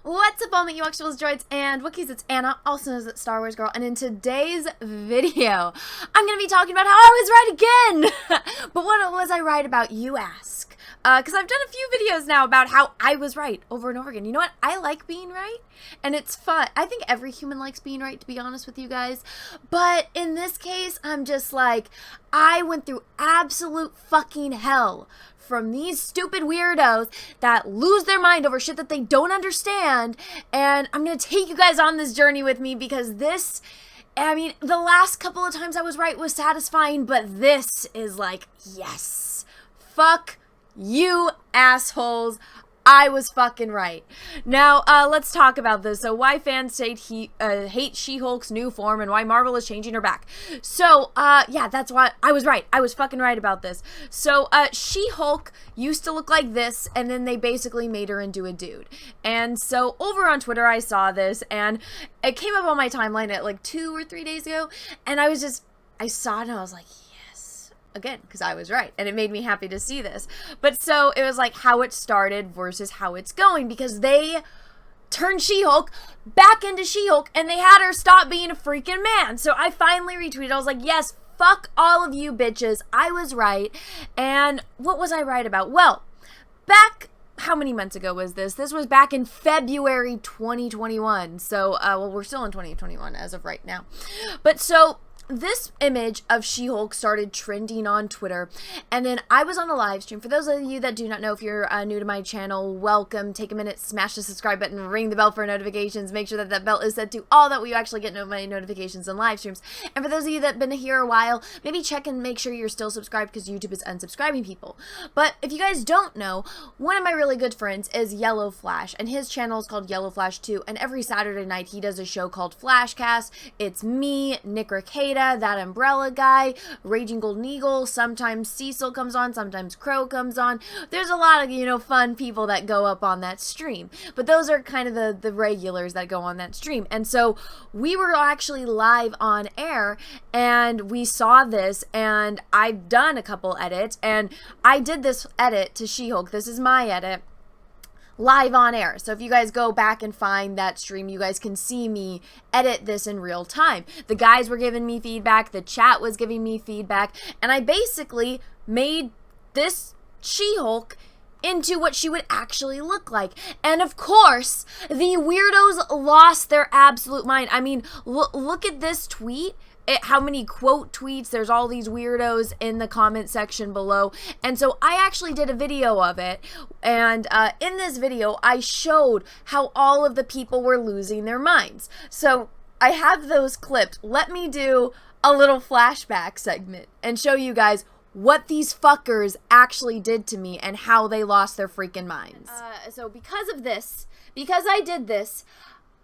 What's up, all my Ewoks, droids, and Wookiees? It's Anna, also known as that Star Wars girl, and in today's video, I'm going to be talking about how I was right again! But what was I right about, you ask? Because I've done a few videos now about how I was right over and over again. You know what? I like being right, and it's fun. I think every human likes being right, to be honest with you guys. But in this case, I'm just like, I went through absolute fucking hell from these stupid weirdos that lose their mind over shit that they don't understand, and I'm gonna take you guys on this journey with me because this, I mean, the last couple of times I was right was satisfying, but this is like, yes, fuck you assholes, I was fucking right. Now, let's talk about this. So, why fans hate She-Hulk's new form and why Marvel is changing her back. So, yeah, that's why I was right. I was fucking right about this. So, She-Hulk used to look like this, and then they basically made her into a dude. And so, over on Twitter, I saw this, and it came up on my timeline at like 2 or 3 days ago, and I saw it, and I was like, again, because I was right, and it made me happy to see this. But so it was like how it started versus how it's going, because they turned She-Hulk back into She-Hulk, and they had her stop being a freaking man. So I finally retweeted. I was like, yes, fuck all of you bitches. I was right. And what was I right about? Well, back, how many months ago was this? This was back in February 2021. So, well, we're still in 2021 as of right now. But so this image of She-Hulk started trending on Twitter, and then I was on a live stream. For those of you that do not know, if you're new to my channel, welcome. Take a minute, smash the subscribe button, ring the bell for notifications. Make sure that that bell is set to all, that way you actually get my notifications and live streams. And for those of you that have been here a while, maybe check and make sure you're still subscribed, because YouTube is unsubscribing people. But if you guys don't know, one of my really good friends is Yellow Flash, and his channel is called Yellow Flash 2, and every Saturday night he does a show called Flashcast. It's me, Nick Ricada, that Umbrella guy, Raging Golden Eagle, sometimes Cecil comes on, sometimes Crow comes on. There's a lot of, you know, fun people that go up on that stream, but those are kind of the regulars that go on that stream. And so we were actually live on air, and we saw this, and I've done a couple edits, and I did this edit to She-Hulk. This is my edit, live on air. So if you guys go back and find that stream, you guys can see me edit this in real time. The guys were giving me feedback, the chat was giving me feedback, and I basically made this She-Hulk into what she would actually look like. And of course, the weirdos lost their absolute mind. I mean, look at this tweet. How many quote tweets, there's all these weirdos in the comment section below. And so I actually did a video of it, and in this video I showed how all of the people were losing their minds. So I have those clipped. Let me do a little flashback segment and show you guys what these fuckers actually did to me and how they lost their freaking minds. So because of this, because I did this,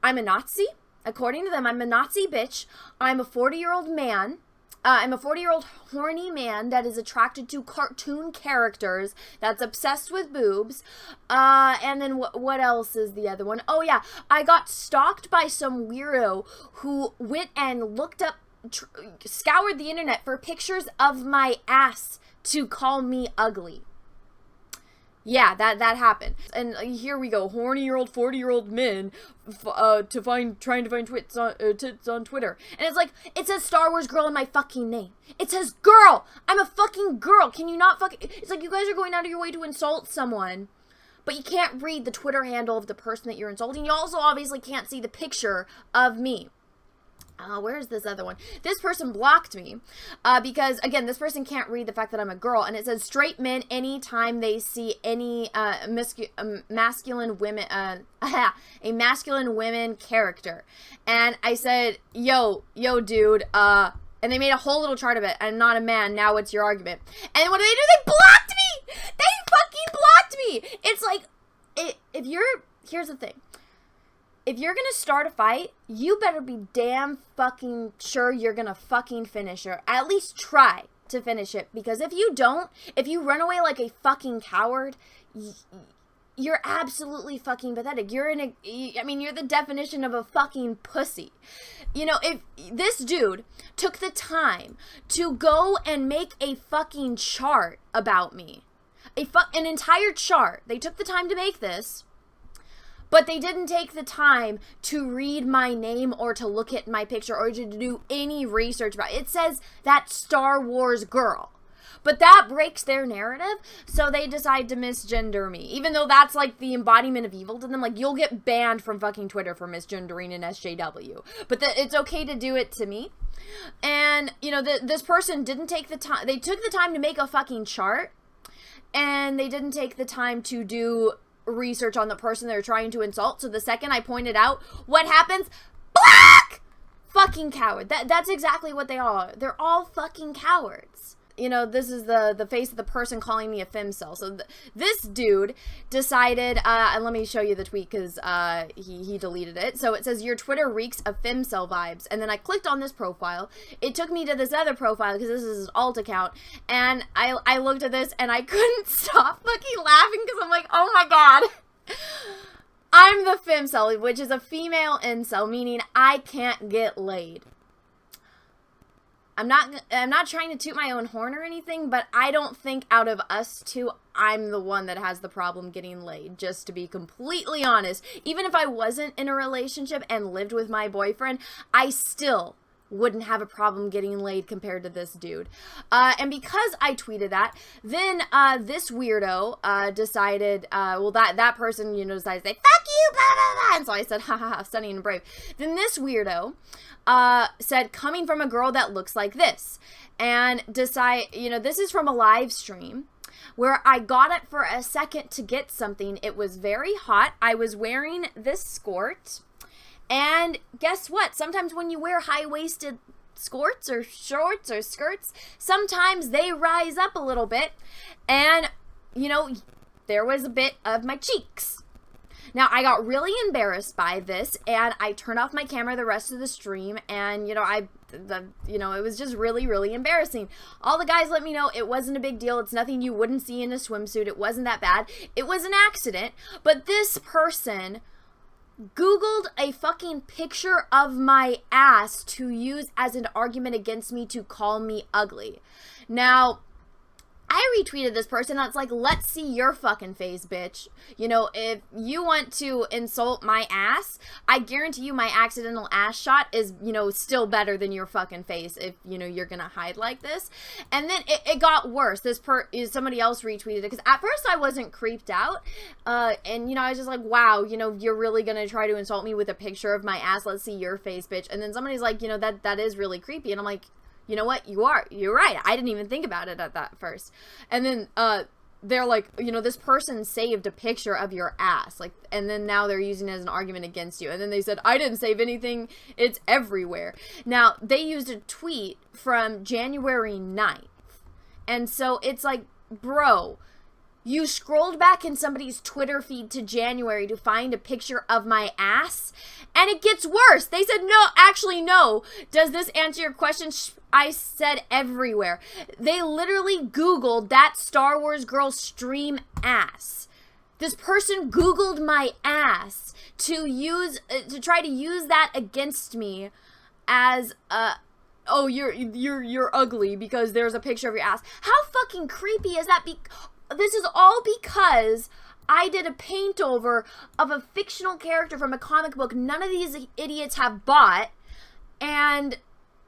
I'm a Nazi. According to them, I'm a Nazi bitch. I'm a 40-year-old man. I'm a 40-year-old horny man that is attracted to cartoon characters, that's obsessed with boobs. And then what else is the other one? Oh, yeah. I got stalked by some weirdo who went and looked up, scoured the internet for pictures of my ass to call me ugly. Yeah, that happened. And here we go, horny-year-old, 40-year-old men trying to find tits on Twitter. And it's like, it says Star Wars girl in my fucking name. It says girl! I'm a fucking girl! Can you not it's like you guys are going out of your way to insult someone, but you can't read the Twitter handle of the person that you're insulting. You also obviously can't see the picture of me. Where's this other one? This person blocked me because, again, this person can't read the fact that I'm a girl, and it says straight men anytime they see any masculine women, a masculine women character. And I said, yo, dude, and they made a whole little chart of it. I'm not a man, now what's your argument? And what do? They blocked me! They fucking blocked me! It's like, here's the thing. If you're gonna start a fight, you better be damn fucking sure you're gonna fucking finish it. At least try to finish it. Because if you don't, if you run away like a fucking coward, you're absolutely fucking pathetic. You're you're the definition of a fucking pussy. You know, if this dude took the time to go and make a fucking chart about me, an entire chart, they took the time to make this, But they didn't take the time to read my name or to look at my picture or to do any research about it. It says that Star Wars girl. But that breaks their narrative, so they decide to misgender me. Even though that's like the embodiment of evil to them. Like, you'll get banned from fucking Twitter for misgendering an SJW. But it's okay to do it to me. And, you know, this person didn't take the time. They took the time to make a fucking chart. And they didn't take the time to do research on the person they're trying to insult. So the second I pointed out what happens, black! Fucking coward. That's exactly what they are. They're all fucking cowards. You know, this is the face of the person calling me a femcel. So this dude decided, and let me show you the tweet because he deleted it. So it says, your Twitter reeks of femcel vibes. And then I clicked on this profile. It took me to this other profile because this is his alt account. And I looked at this and I couldn't stop fucking laughing because I'm like, oh my God. I'm the femcel, which is a female incel, meaning I can't get laid. I'm not trying to toot my own horn or anything, but I don't think out of us two, I'm the one that has the problem getting laid, just to be completely honest. Even if I wasn't in a relationship and lived with my boyfriend, I still wouldn't have a problem getting laid compared to this dude. And because I tweeted that, then this weirdo decided, well, that person, you know, decided to say, fuck you, blah, blah, blah. And so I said, ha ha ha, stunning and brave. Then this weirdo said, coming from a girl that looks like this. And you know, this is from a live stream where I got it for a second to get something. It was very hot. I was wearing this skirt. And guess what? Sometimes when you wear high-waisted skirts or shorts or skirts, sometimes they rise up a little bit. And, you know, there was a bit of my cheeks. Now, I got really embarrassed by this, and I turned off my camera the rest of the stream, and, you know, it was just really, really embarrassing. All the guys let me know it wasn't a big deal. It's nothing you wouldn't see in a swimsuit. It wasn't that bad. It was an accident. But this person Googled a fucking picture of my ass to use as an argument against me to call me ugly. Now, I retweeted this person, and it's like, let's see your fucking face, bitch. You know, if you want to insult my ass, I guarantee you my accidental ass shot is, you know, still better than your fucking face if, you know, you're gonna hide like this. And then it got worse. Somebody else retweeted it, because at first I wasn't creeped out, and, you know, I was just like, wow, you know, you're really gonna try to insult me with a picture of my ass, let's see your face, bitch. And then somebody's like, you know, that is really creepy, and I'm like, you know what? You're right. I didn't even think about it at that first. And then they're like, you know, this person saved a picture of your ass. Like, and then now they're using it as an argument against you. And then they said, I didn't save anything. It's everywhere. Now, they used a tweet from January 9th. And so it's like, bro, you scrolled back in somebody's Twitter feed to January to find a picture of my ass. And it gets worse. They said, no, actually, no. Does this answer your question? I said everywhere. They literally Googled that Star Wars girl stream ass. This person Googled my ass to try to use that against me as oh, you're ugly because there's a picture of your ass. How fucking creepy is that? This is all because I did a paint over of a fictional character from a comic book none of these idiots have bought, and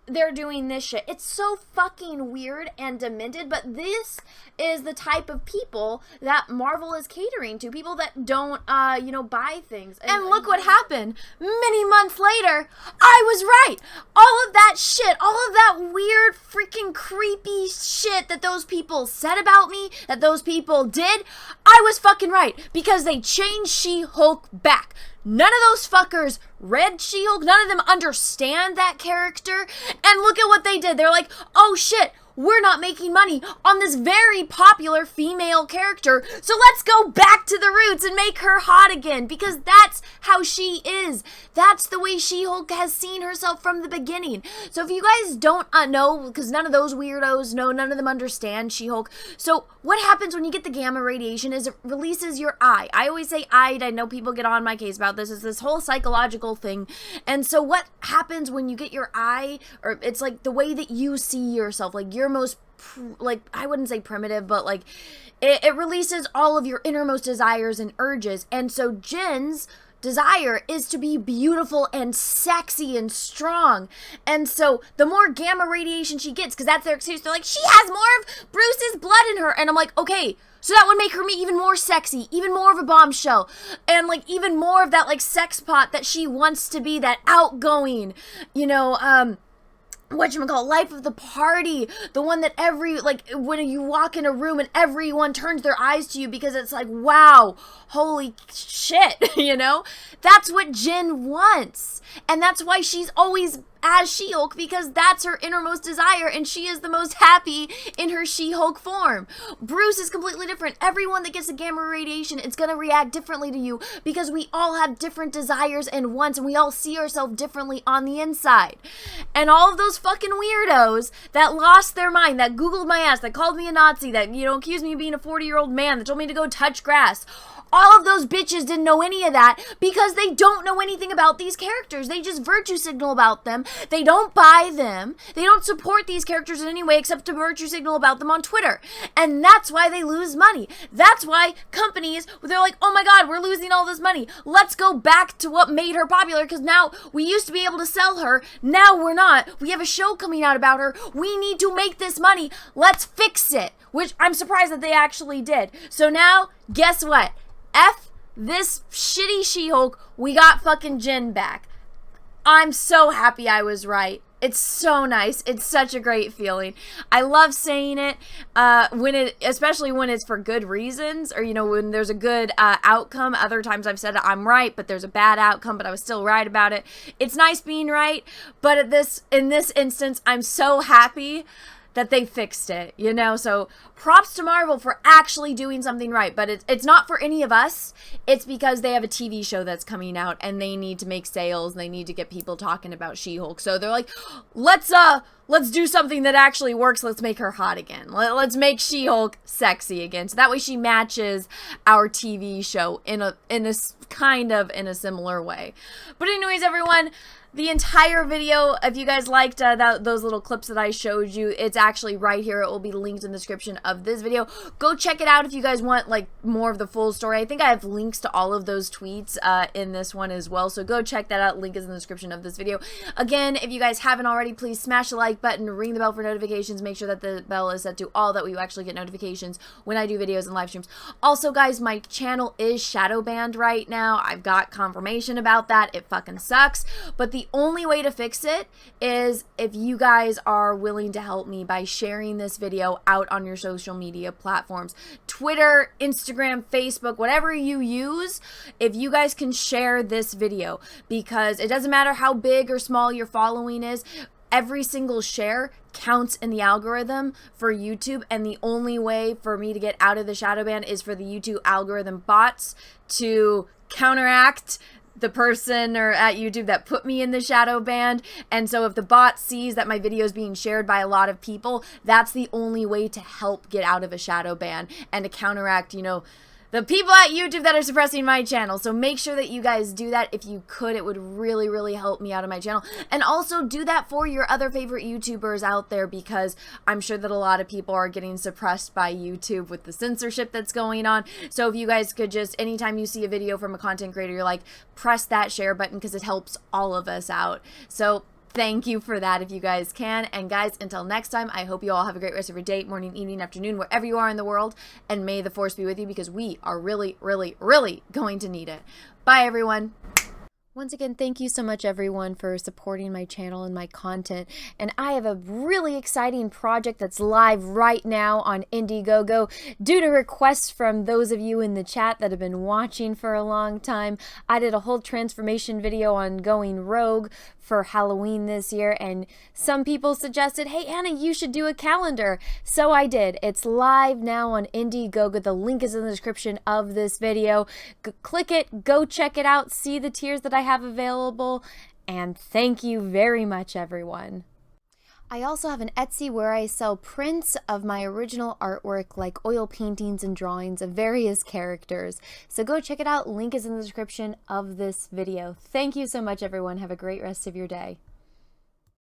they're doing this shit. It's so fucking weird and demented, but this is the type of people that Marvel is catering to. People that don't, you know, buy things. And look what happened. Many months later, I was right. All of that shit, all of that weird, freaking creepy shit that those people said about me, that those people did, I was fucking right. Because they changed She-Hulk back. None of those fuckers read She-Hulk. None of them understand that character. And look at what they did. They're like, oh shit, we're not making money on this very popular female character, so let's go back to the roots and make her hot again, because that's how she is. That's the way She-Hulk has seen herself from the beginning. So if you guys don't know, because none of those weirdos know, none of them understand She-Hulk. So what happens when you get the gamma radiation is it releases your eye. I always say eye. I know people get on my case about this. It's this whole psychological thing. And so what happens when you get your eye, or it's like the way that you see yourself, like your most, like, I wouldn't say primitive, but like it releases all of your innermost desires and urges. And so Jen's, desire is to be beautiful and sexy and strong. And so the more gamma radiation she gets, because that's their excuse, they're like, she has more of Bruce's blood in her. And I'm like, okay, so that would make her even more sexy, even more of a bombshell, and like even more of that like sex pot that she wants to be, that outgoing, you know, whatchamacallit, life of the party, the one that when you walk in a room and everyone turns their eyes to you because it's like, wow, holy shit, you know? That's what Jen wants. And that's why she's always as She-Hulk, because that's her innermost desire, and she is the most happy in her She-Hulk form. Bruce is completely different. Everyone that gets the gamma radiation, it's going to react differently to you because we all have different desires and wants, and we all see ourselves differently on the inside. And all of those fucking weirdos that lost their mind, that Googled my ass, that called me a Nazi, that, you know, accused me of being a 40-year-old man, that told me to go touch grass, all of those bitches didn't know any of that because they don't know anything about these characters. They just virtue signal about them. They don't buy them. They don't support these characters in any way except to virtue signal about them on Twitter. And that's why they lose money. That's why companies, they're like, oh my God, we're losing all this money. Let's go back to what made her popular, because now we used to be able to sell her. Now we're not. We have a show coming out about her. We need to make this money. Let's fix it. Which I'm surprised that they actually did. So now, guess what? F this shitty She-Hulk, we got fucking Jen back. I'm so happy I was right. It's so nice. It's such a great feeling. I love saying it, especially when it's for good reasons, or, you know, when there's a good outcome. Other times I've said I'm right, but there's a bad outcome, but I was still right about it. It's nice being right, but in this instance, I'm so happy that they fixed it, you know? So props to Marvel for actually doing something right, but it's not for any of us. It's because they have a TV show that's coming out and they need to make sales. They need to get people talking about She-Hulk. So they're like, let's do something that actually works. Let's make her hot again. Let's make She-Hulk sexy again. So that way she matches our TV show in a similar way. But anyways, everyone, the entire video, if you guys liked those little clips that I showed you, it's actually right here. It will be linked in the description of this video. Go check it out if you guys want like more of the full story. I think I have links to all of those tweets in this one as well. So go check that out. Link is in the description of this video. Again, if you guys haven't already, please smash the like button, ring the bell for notifications. Make sure that the bell is set to all, that way you actually get notifications when I do videos and live streams. Also, guys, my channel is shadow banned right now. I've got confirmation about that. It fucking sucks. But the only way to fix it is if you guys are willing to help me by sharing this video out on your social media platforms. Twitter, Instagram, Facebook, whatever you use, if you guys can share this video, because it doesn't matter how big or small your following is, every single share counts in the algorithm for YouTube, and the only way for me to get out of the shadow ban is for the YouTube algorithm bots to counteract the person or at YouTube that put me in the shadow band. And so if the bot sees that my video is being shared by a lot of people, that's the only way to help get out of a shadow ban and to counteract, you know, the people at YouTube that are suppressing my channel. So make sure that you guys do that. If you could, it would really, really help me out of my channel. And also do that for your other favorite YouTubers out there, because I'm sure that a lot of people are getting suppressed by YouTube with the censorship that's going on. So if you guys could just, anytime you see a video from a content creator, you're like, press that share button, because it helps all of us out. So thank you for that if you guys can. And guys, until next time, I hope you all have a great rest of your day, morning, evening, afternoon, wherever you are in the world. And may the force be with you, because we are really, really, really going to need it. Bye, everyone. Once again, thank you so much, everyone, for supporting my channel and my content. And I have a really exciting project that's live right now on IndieGoGo. Due to requests from those of you in the chat that have been watching for a long time, I did a whole transformation video on going rogue for Halloween this year, and some people suggested, hey Anna, you should do a calendar. So I did. It's live now on IndieGoGo. The link is in the description of this video. Click it, go check it out, see the tiers that I have available, and thank you very much, everyone. I also have an Etsy where I sell prints of my original artwork, like oil paintings and drawings of various characters. So go check it out. Link is in the description of this video. Thank you so much, everyone. Have a great rest of your day.